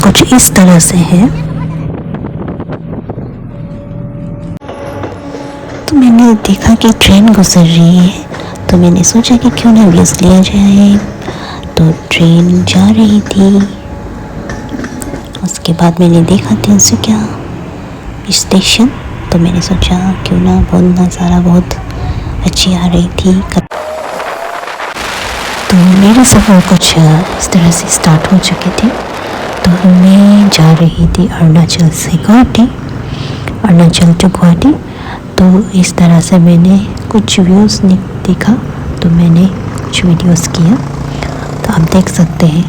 कुछ इस तरह से है। तो मैंने देखा कि ट्रेन गुजर रही है, तो मैंने सोचा कि क्यों ना व्यूज़ लिया जाए। तो ट्रेन जा रही थी। उसके बाद मैंने देखा तिनसुकिया स्टेशन, तो मैंने सोचा क्यों ना बहुत नज़ारा बहुत अच्छी आ रही थी। तो मेरा सफ़र कुछ इस तरह से स्टार्ट हो चुके थे। तो मैं जा रही थी अरुणाचल से गुवाहाटी, अरुणाचल टू गुवाहाटी। तो इस तरह से मैंने कुछ व्यूज़ देखा, तो मैंने कुछ वीडियोस किया। तो आप देख सकते हैं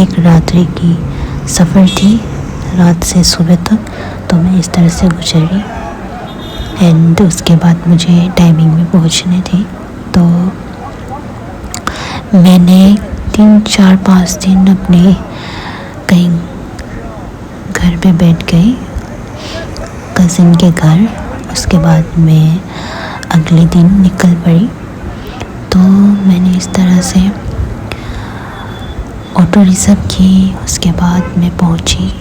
एक रात्रि की सफ़र थी, रात से सुबह तक। तो मैं इस तरह से गुजरी एंड उसके बाद मुझे टाइमिंग में पहुंचने थी। तो मैंने 3-4-5 दिन अपने कहीं घर पे बैठ गई, कज़िन के घर। उसके बाद मैं अगले दिन निकल पड़ी। तो मैंने इस तरह से ऑटो रिज़र्व की। उसके बाद मैं पहुंची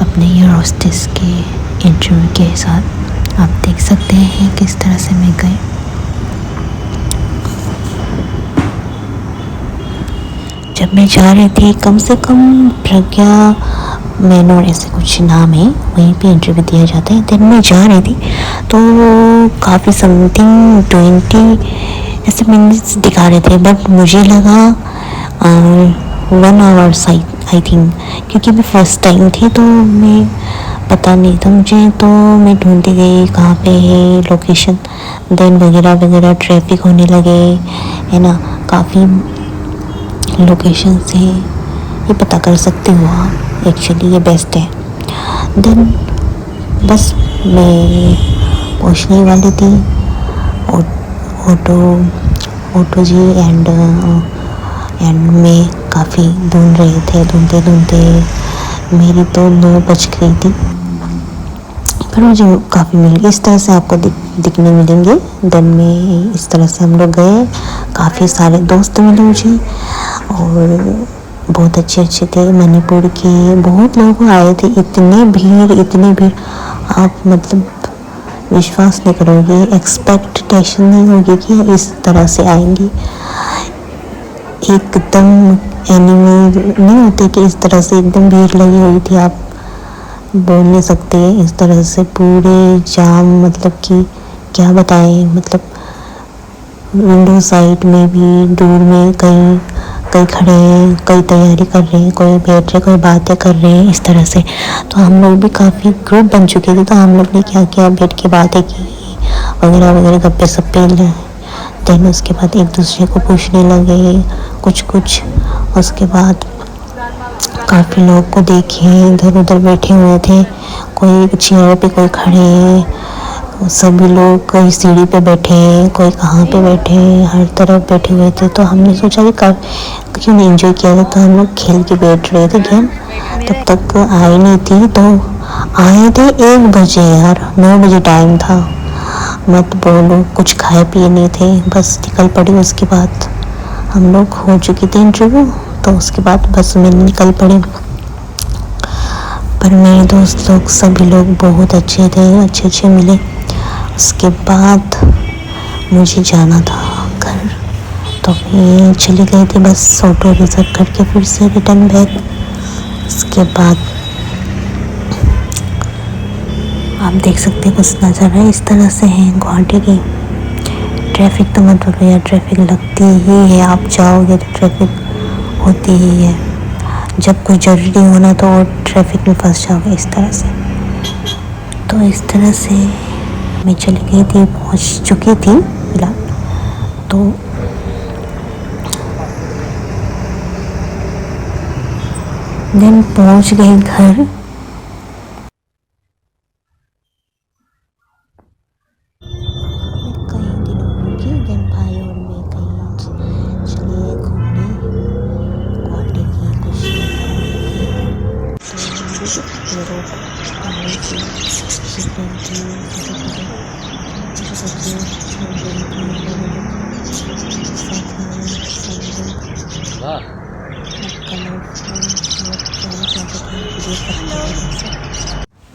अपने एयर होस्टेस के इंटरव्यू के साथ। आप देख सकते हैं किस तरह से मैं गई। जब मैं जा रही थी, कम से कम प्रज्ञा मैनोर ऐसे कुछ नाम है, वहीं पे इंटरव्यू दिया जाता है। दिन मैं जा रही थी तो काफ़ी समथिंग 20 ऐसे मिनट्स दिखा रहे थे, बट मुझे लगा 1 आवर्स आई थिंक, क्योंकि मैं फ़र्स्ट टाइम थी तो मैं पता नहीं था मुझे। तो मैं ढूंढती गई कहाँ पे है लोकेशन, देन वगैरह वगैरह। ट्रैफिक होने लगे, है ना, काफ़ी लोकेशन से ये पता कर सकते हो आप। एक्चुअली ये बेस्ट है। देन बस मैं पहुँचने वाली थी। ऑटो जी एंड मैं काफ़ी ढूंढ रहे थे। ढूंढते मेरी तो 9 बज गई थी, पर मुझे काफ़ी मिल गई। इस तरह से आपको दिखने मिलेंगे। देन में इस तरह से हम लोग गए, काफ़ी सारे दोस्त मिले मुझे और बहुत अच्छे थे। मणिपुर के बहुत लोग आए थे। इतनी भीड़ आप मतलब विश्वास नहीं करोगे, एक्सपेक्टेशन नहीं होगी कि इस तरह से आएंगी। एकदम एनिमल नहीं होते कि इस तरह से एकदम भीड़ लगी हुई थी, आप बोल नहीं सकते। इस तरह से पूरे जाम, मतलब कि क्या बताएं। मतलब विंडो साइड में भी दूर में कई खड़े हैं, कई तैयारी कर रहे हैं, कोई बैठ रहे, कोई बातें कर रहे हैं, इस तरह से। तो हम लोग भी काफ़ी ग्रुप बन चुके थे, तो हम लोग ने क्या किया, बैठ के बातें की वगैरह वगैरह, गप्पे सप्पे। देन उसके बाद एक दूसरे को पूछने लगे कुछ। उसके बाद काफ़ी लोग को देखे इधर उधर बैठे हुए थे, कोई चेयर पे, कोई खड़े हैं, सभी लोग कोई सीढ़ी पे बैठे हैं, कोई कहाँ पे बैठे हैं, हर तरफ बैठे हुए थे। तो हमने सोचा कि क्यों नहीं एंजॉय किया था। तो हम लोग खेल के बैठ रहे थे गेम, तब तक आई नहीं थी। तो आए थे 1 बजे यार, 9 बजे टाइम था, मत बोलो। कुछ खाए पिए नहीं थे, बस निकल पड़ी। उसके बाद हम लोग हो चुकी थी इंटरव्यू, तो उसके बाद बस मैं निकल पड़ी। पर मेरे दोस्त लोग सभी लोग बहुत अच्छे थे, अच्छे मिले। उसके बाद मुझे जाना था घर, तो मैं चली गई थी बस ऑटो रिजर्व करके फिर से रिटर्न बैक। उसके बाद आप देख सकते हैं कुछ नज़ारा इस तरह से है गुवाहाटी की। ट्रैफिक तो मत बोलो यार, ट्रैफिक लगती ही है, आप जाओगे तो ट्रैफिक होती ही है। जब कुछ ज़रूरी होना तो ट्रैफिक में फंस जाओगे इस तरह से। तो इस तरह से मैं चली गई थी, पहुंच चुकी थी फिलहाल। तो देन पहुंच गई घर। कई दिनों होंगे, देन भाई और मैं कहीं चले घूमने गुवाहाटी की कुछ यूरोप पहाड़ी से सीख रही थी, सब्जियों छोड़ रही थी। हम लोग साथ में सब लोग कलरफुल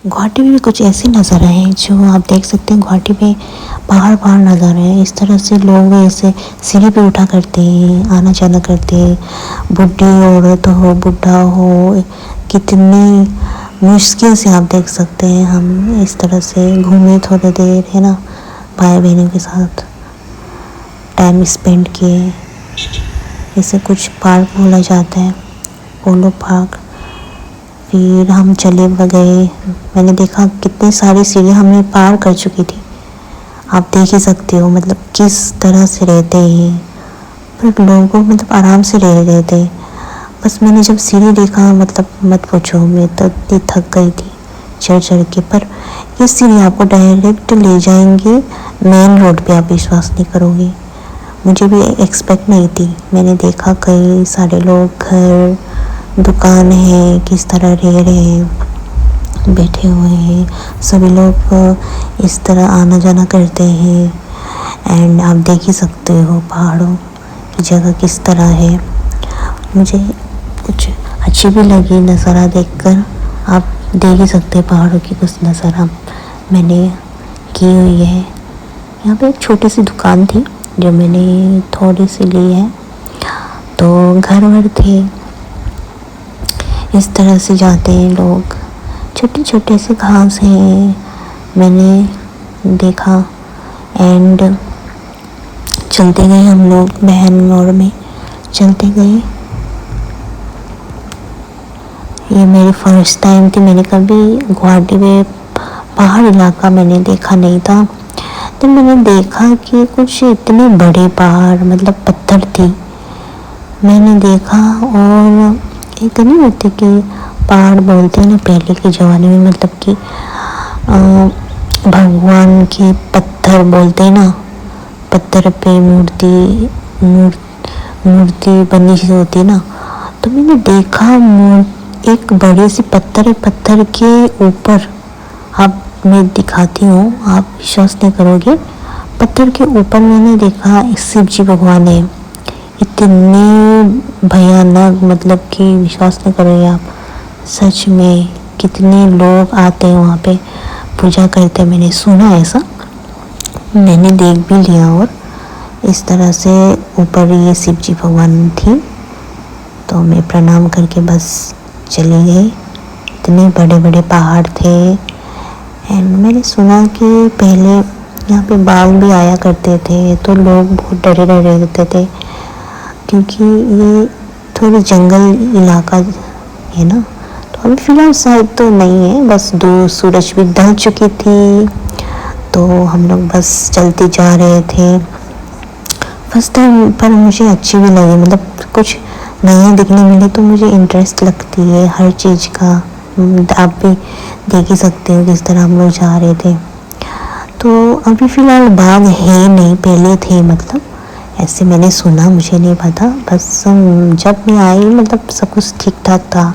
गुवाहाटी में भी कुछ ऐसे नज़ारे हैं जो आप देख सकते हैं। गुवाहाटी में पहाड़ पहाड़ नज़ारे हैं। इस तरह से लोग ऐसे सीढ़ी पे उठा करते हैं, आना जाना करते हैं। बुढ़ी औरत हो, बुढ़ा हो, कितनी मुश्किल से आप देख सकते हैं। हम इस तरह से घूमे थोड़ी देर, है ना, भाई बहनों के साथ टाइम स्पेंड किए। इसे कुछ पार्क बोला जाता है, पोलो पार्क। फिर हम चले गए। मैंने देखा कितनी सारी सीढ़ियाँ हमने पार कर चुकी थी। आप देख ही सकते हो मतलब किस तरह से रहते हैं। पर लोगों मतलब आराम से रह रहे थे। बस मैंने जब सीढ़ी देखा मतलब मत पूछो, मैं तो इतनी थक गई थी चढ़ चढ़ के। पर ये सीढ़ी आपको डायरेक्ट ले जाएंगे मेन रोड पे, आप विश्वास नहीं करोगे। मुझे भी एक्सपेक्ट नहीं थी। मैंने देखा कई सारे लोग, घर, दुकान है, किस तरह रह रहे हैं, बैठे हुए हैं। सभी लोग इस तरह आना जाना करते हैं। एंड आप देख ही सकते हो पहाड़ों की जगह किस तरह है। मुझे कुछ अच्छी भी लगी नज़ारा देखकर। आप देख ही सकते हैं पहाड़ों की कुछ नज़ारा मैंने की हुई है। यहाँ पे एक छोटी सी दुकान थी जो मैंने थोड़ी सी ली है। तो घर वर थे, इस तरह से जाते हैं लोग। छोटे छोटे से घास हैं, मैंने देखा। एंड चलते गए हम लोग, बहन और मैं चलते गए। ये मेरी फर्स्ट टाइम थी। मैंने कभी गुवाहाटी में पहाड़ इलाका मैंने देखा नहीं था। तो मैंने देखा कि कुछ इतने बड़े पहाड़ मतलब पत्थर थी मैंने देखा। और एक नहीं होते कि पहाड़ बोलते हैं ना पहले के ज़माने में, मतलब कि भगवान के पत्थर बोलते हैं ना, पत्थर पे मूर्ति बनी सी होती है ना। तो मैंने देखा एक बड़े से पत्थर के ऊपर, आप मैं दिखाती हूँ, आप विश्वास नहीं करोगे। पत्थर के ऊपर मैंने देखा शिव जी भगवान है। इतने भयानक, मतलब कि विश्वास नहीं करोगे आप। सच में कितने लोग आते हैं वहाँ पे पूजा करते हैं। मैंने सुना ऐसा, मैंने देख भी लिया। और इस तरह से ऊपर ये शिव जी भगवान थी। तो मैं प्रणाम करके बस चली गई। इतने बड़े बड़े पहाड़ थे। एंड मैंने सुना कि पहले यहाँ पे बाघ भी आया करते थे, तो लोग बहुत डरे रहते थे क्योंकि ये थोड़ी जंगल इलाका है ना। तो अभी फ़िलहाल शायद तो नहीं है, बस दो सूरज भी ढल चुकी थी। तो हम लोग बस चलते जा रहे थे। फर्स्ट टाइम पर मुझे अच्छी भी लगी, मतलब कुछ नया दिखने मिले तो मुझे इंटरेस्ट लगती है हर चीज़ का। आप भी देख ही सकते हो किस तरह हम लोग जा रहे थे। तो अभी फ़िलहाल बाघ है नहीं, पहले थे, मतलब ऐसे मैंने सुना, मुझे नहीं पता। बस जब मैं आई मतलब सब कुछ ठीक ठाक था,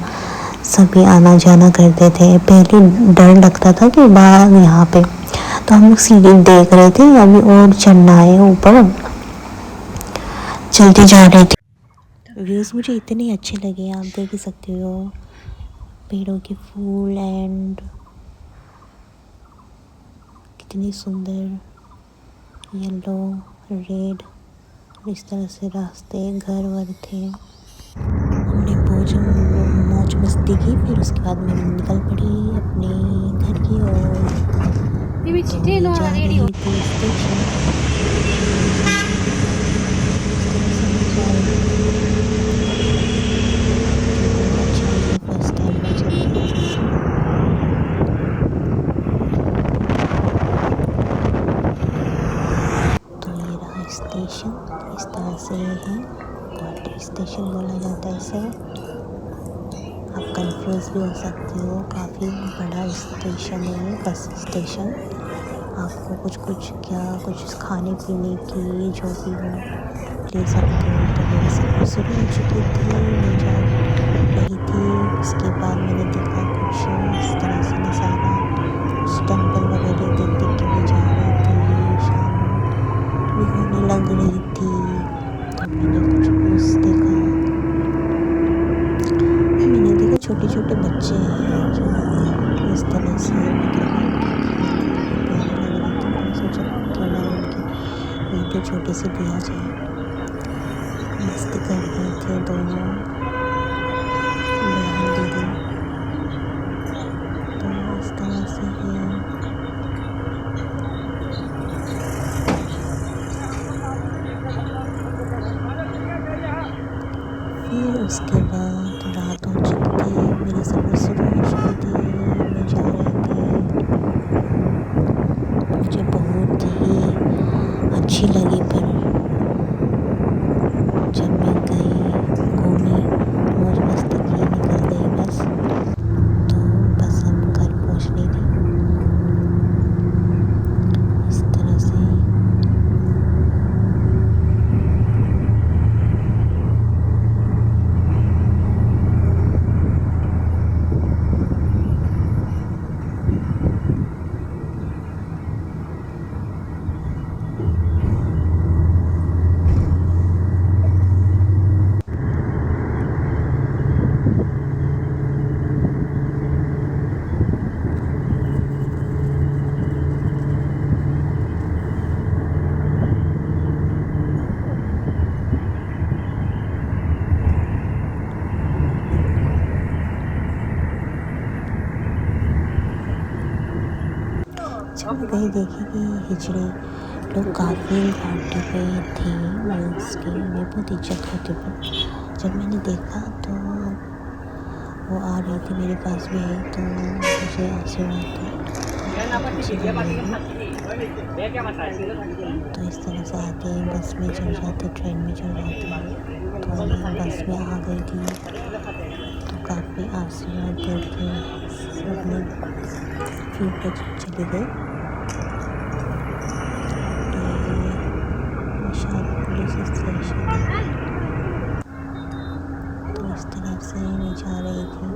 सभी आना जाना करते थे। पहले डर लगता था कि बाघ यहाँ पे। तो हम लोग सीढ़ी देख रहे थे, अभी और चढ़ना है ऊपर, चलते जा रहे थे। व्यूज़ मुझे इतने अच्छे लगे, आप देख ही सकते हो। पेड़ों के फूल एंड कितनी सुंदर येलो रेड, इस तरह से रास्ते, घर वर थे। हमने बहुत मौज मस्ती की। फिर उसके बाद मैं निकल पड़ी अपने घर की ओर। तो मैं जा रही थी स्टेशन। फर्स्ट टाइम मैं चल रही थी। तो ये रहा स्टेशन, इस तरह से है। गुवाहाटी स्टेशन बोला जाता है इसे। आप कंफ्यूज भी हो सकते हो, काफ़ी बड़ा स्टेशन है ये, बस स्टेशन। आपको कुछ खाने पीने की जो भी हो ले सकते हो। तो मेरी सफ़र शुरू हो चुकी थी, मैं जा रही थी। उसके बाद मैंने देखा कुछ इस तरह से नज़ारा, कुछ टेंपल वगैरह देख देख के मैं जा रही थी। शाम भी होने लग रही थी तो मैंने कुछ देखा। पे छोटी सी प्याज है, मस्ती कर रहे थे दोनों बहन दीदी। तो इस तरह से है। फिर उसके बाद रात हो चुकी थी, मेरी सफ़र शुरू हो चुकी थी, मैं जा रही थी। मुझे बहुत ही अच्छी लगी, पर जब मैं गई, घूमी, मौज मस्ती की, निकल गई बस। तो बस अब घर पहुंचनी थी। इस तरह से जब गई देखी कि हिजड़े लोग काफ़ी पार्टी पे थे, मीन्स की मैं बहुत इज्जत करती हूँ, पर जब मैंने देखा तो वो आ रही थी, मेरे पास भी आई, तो मुझे आशीर्वाद तो इस तरह से आते हैं, बस में चढ़ जाते, ट्रेन में चढ़ जाते। तो मैं बस में आ गई थी, तो काफ़ी आशीर्वाद देते सब लोग। फिर चले गए। शायद पुलिस स्टेशन है। तो इस तरह से मैं जा रही थी।